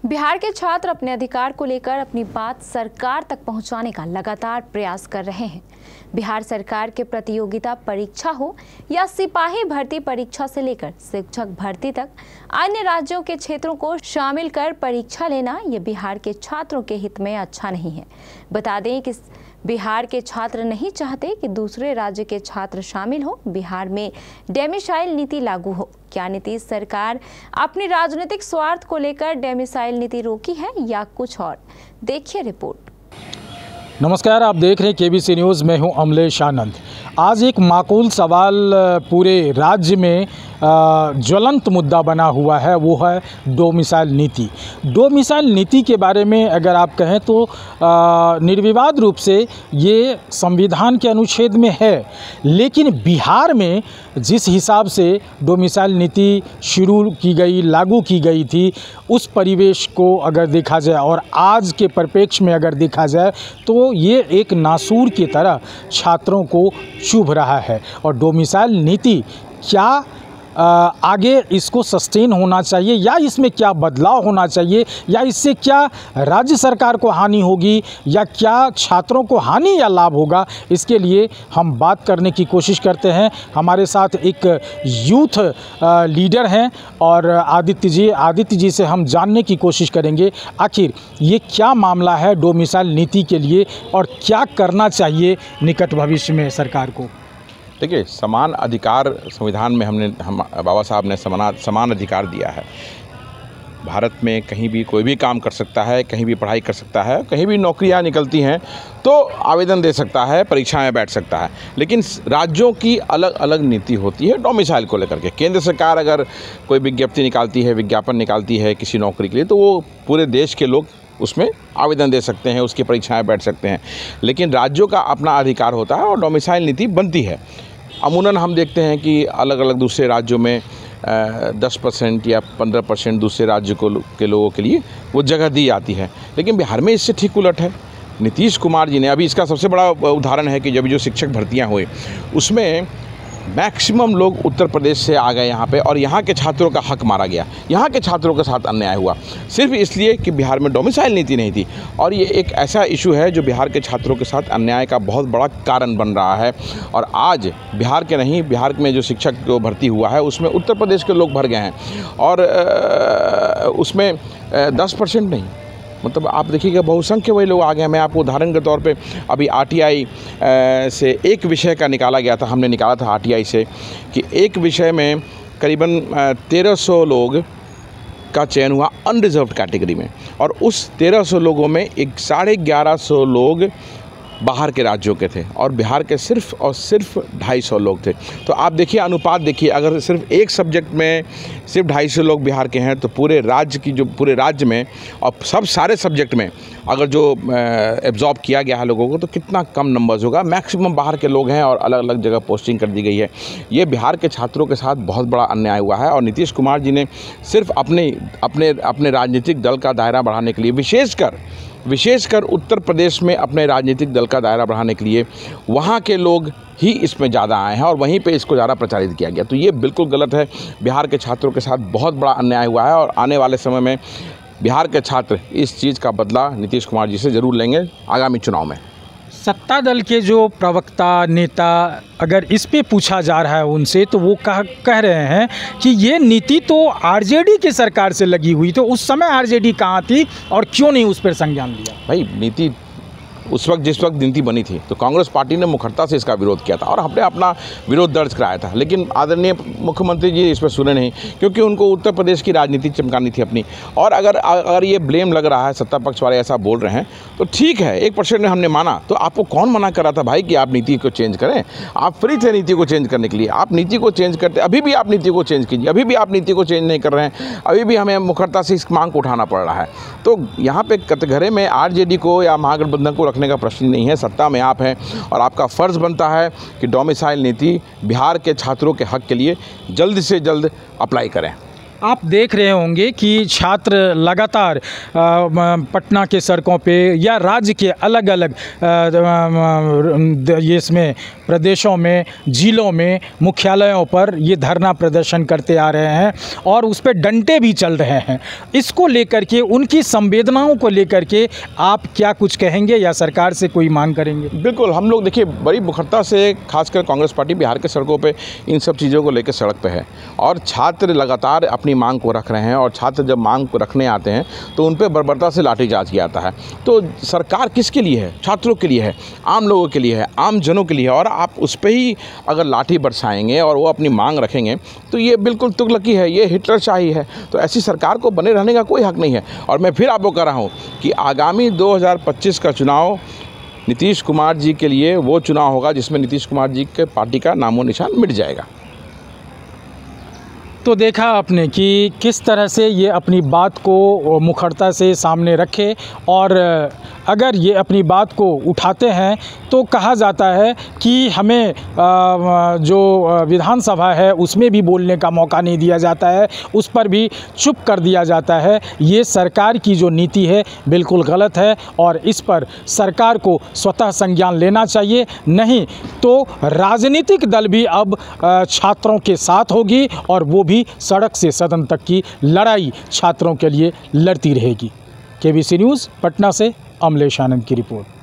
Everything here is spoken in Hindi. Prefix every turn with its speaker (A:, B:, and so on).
A: बिहार के छात्र अपने अधिकार को लेकर अपनी बात सरकार तक पहुंचाने का लगातार प्रयास कर रहे हैं। बिहार सरकार के प्रतियोगिता परीक्षा हो या सिपाही भर्ती परीक्षा से लेकर शिक्षक भर्ती तक अन्य राज्यों के क्षेत्रों को शामिल कर परीक्षा लेना ये बिहार के छात्रों के हित में अच्छा नहीं है। बता दें कि बिहार के छात्र नहीं चाहते कि दूसरे राज्य के छात्र शामिल हो। बिहार में डेमिसाइल नीति लागू हो। क्या नीतीश सरकार अपनी राजनीतिक स्वार्थ को लेकर डेमिसाइल नीति रोकी है या कुछ और? देखिए रिपोर्ट।
B: नमस्कार, आप देख रहे हैं केबीसी न्यूज़। मैं हूं अमलेश आनंद। आज एक माकूल सवाल पूरे राज्य में ज्वलंत मुद्दा बना हुआ है, वो है डोमिसाइल नीति। डोमिसाइल नीति के बारे में अगर आप कहें तो निर्विवाद रूप से ये संविधान के अनुच्छेद में है, लेकिन बिहार में जिस हिसाब से डोमिसाइल नीति शुरू की गई, लागू की गई थी, उस परिवेश को अगर देखा जाए और आज के परिप्रेक्ष्य में अगर देखा जाए तो ये एक नासूर की तरह छात्रों को चुभ रहा है। और डोमिसाइल नीति क्या आगे इसको सस्टेन होना चाहिए या इसमें क्या बदलाव होना चाहिए या इससे क्या राज्य सरकार को हानि होगी या क्या छात्रों को हानि या लाभ होगा, इसके लिए हम बात करने की कोशिश करते हैं। हमारे साथ एक यूथ लीडर हैं और आदित्य जी से हम जानने की कोशिश करेंगे आखिर ये क्या मामला है डोमिसाइल नीति के लिए और क्या करना चाहिए निकट भविष्य में सरकार को।
C: देखिए, समान अधिकार संविधान में हम बाबा साहब ने समान अधिकार दिया है। भारत में कहीं भी कोई भी काम कर सकता है, कहीं भी पढ़ाई कर सकता है, कहीं भी नौकरियां निकलती हैं तो आवेदन दे सकता है, परीक्षा में बैठ सकता है। लेकिन राज्यों की अलग अलग नीति होती है डोमिसाइल को लेकर के। केंद्र सरकार अगर कोई विज्ञप्ति निकालती है, विज्ञापन निकालती है किसी नौकरी के लिए, तो वो पूरे देश के लोग उसमें आवेदन दे सकते हैं, उसकी परीक्षाएँ बैठ सकते हैं। लेकिन राज्यों का अपना अधिकार होता है और डोमिसाइल नीति बनती है। अमूमन हम देखते हैं कि अलग अलग दूसरे राज्यों में 10% या 15% दूसरे राज्य के लोगों के लिए वो जगह दी जाती है, लेकिन बिहार में इससे ठीक उलट है। नीतीश कुमार जी ने, अभी इसका सबसे बड़ा उदाहरण है कि जब जो शिक्षक भर्तियां हुई उसमें मैक्सिमम लोग उत्तर प्रदेश से आ गए यहाँ पे और यहाँ के छात्रों का हक मारा गया, यहाँ के छात्रों के साथ अन्याय हुआ, सिर्फ इसलिए कि बिहार में डोमिसाइल नीति नहीं थी। और ये एक ऐसा इशू है जो बिहार के छात्रों के साथ अन्याय का बहुत बड़ा कारण बन रहा है। और आज बिहार के नहीं, बिहार में जो शिक्षक जो भर्ती हुआ है उसमें उत्तर प्रदेश के लोग भर गए हैं और उसमें 10% नहीं, मतलब आप देखिएगा बहुसंख्य वही लोग आ गए हैं। मैं आपको उदाहरण के तौर पे अभी आरटीआई से एक विषय का निकाला गया था, हमने निकाला था आरटीआई से कि एक विषय में करीबन 1300 लोग का चयन हुआ अनरिजर्व्ड कैटेगरी में, और उस 1300 लोगों में 1150 लोग बाहर के राज्यों के थे और बिहार के सिर्फ और सिर्फ 250 लोग थे। तो आप देखिए, अनुपात देखिए, अगर सिर्फ एक सब्जेक्ट में सिर्फ 250 लोग बिहार के हैं तो पूरे राज्य में और सारे सब्जेक्ट में अगर जो एब्जॉर्ब किया गया है लोगों को तो कितना कम नंबर्स होगा। मैक्सिमम बाहर के लोग हैं और अलग अलग जगह पोस्टिंग कर दी गई है। ये बिहार के छात्रों के साथ बहुत बड़ा अन्याय हुआ है और नीतीश कुमार जी ने सिर्फ अपने राजनीतिक दल का दायरा बढ़ाने के लिए, विशेषकर उत्तर प्रदेश में अपने राजनीतिक दल का दायरा बढ़ाने के लिए वहाँ के लोग ही इसमें ज़्यादा आए हैं और वहीं पे इसको ज़्यादा प्रचारित किया गया। तो ये बिल्कुल गलत है। बिहार के छात्रों के साथ बहुत बड़ा अन्याय हुआ है और आने वाले समय में बिहार के छात्र इस चीज़ का बदला नीतीश कुमार जी से ज़रूर लेंगे आगामी चुनाव में।
B: सत्ता दल के जो प्रवक्ता नेता, अगर इस पे पूछा जा रहा है उनसे तो वो कह रहे हैं कि ये नीति तो आरजेडी की सरकार से लगी हुई, तो उस समय आरजेडी कहाँ थी और क्यों नहीं उस पर संज्ञान लिया?
C: भाई, नीति जिस वक्त नीति बनी थी तो कांग्रेस पार्टी ने मुखरता से इसका विरोध किया था और हमने अपना विरोध दर्ज कराया था, लेकिन आदरणीय मुख्यमंत्री जी इस पर सुने नहीं, क्योंकि उनको उत्तर प्रदेश की राजनीति चमकानी थी अपनी। और अगर ये ब्लेम लग रहा है, सत्ता पक्ष वाले ऐसा बोल रहे हैं तो ठीक है, 1% में हमने माना, तो आपको कौन मना कर रहा था भाई कि आप नीति को चेंज करें? आप फ्री थे नीति को चेंज करने के लिए, आप नीति को चेंज करते, अभी भी आप नीति को चेंज कीजिए, अभी भी आप नीति को चेंज नहीं कर रहे हैं, अभी भी हमें मुखरता से इस मांग को उठाना पड़ रहा है। तो यहाँ पे कटघरे में आरजेडी को या महागठबंधन को रखने का प्रश्न नहीं है। सत्ता में आप हैं और आपका फ़र्ज़ बनता है कि डोमिसाइल नीति बिहार के छात्रों के हक के लिए जल्द से जल्द अप्लाई करें।
B: आप देख रहे होंगे कि छात्र लगातार पटना के सड़कों पे या राज्य के अलग अलग इसमें प्रदेशों में, जिलों में, मुख्यालयों पर ये धरना प्रदर्शन करते आ रहे हैं और उस पर डंडे भी चल रहे हैं। इसको लेकर के, उनकी संवेदनाओं को लेकर के आप क्या कुछ कहेंगे या सरकार से कोई मांग करेंगे?
C: बिल्कुल, हम लोग देखिए बड़ी मुखरता से खासकर कांग्रेस पार्टी बिहार के सड़कों पे इन सब चीज़ों को लेकर सड़क पे है और छात्र लगातार अपनी मांग को रख रहे हैं और छात्र जब मांग को रखने आते हैं तो उन पर बर्बरता से लाठीचार्ज किया जाता है। तो सरकार किसके लिए है? छात्रों के लिए है, आम लोगों के लिए है, आम जनों के लिए है। और आप उस पर ही अगर लाठी बरसाएंगे और वो अपनी मांग रखेंगे तो ये बिल्कुल तुगलकी है, ये हिटलरशाही है। तो ऐसी सरकार को बने रहने का कोई हक नहीं है। और मैं फिर आपको कह रहा हूँ कि आगामी 2025 का चुनाव नीतीश कुमार जी के लिए वो चुनाव होगा जिसमें नीतीश कुमार जी के पार्टी का नामो निशान मिट जाएगा।
B: तो देखा आपने कि किस तरह से ये अपनी बात को मुखरता से सामने रखे और अगर ये अपनी बात को उठाते हैं तो कहा जाता है कि हमें जो विधानसभा है उसमें भी बोलने का मौका नहीं दिया जाता है, उस पर भी चुप कर दिया जाता है। ये सरकार की जो नीति है बिल्कुल गलत है और इस पर सरकार को स्वतः संज्ञान लेना चाहिए, नहीं तो राजनीतिक दल भी अब छात्रों के साथ होगी और वो भी सड़क से सदन तक की लड़ाई छात्रों के लिए लड़ती रहेगी। केबीसी न्यूज़ पटना से अमलेश आनंद की रिपोर्ट।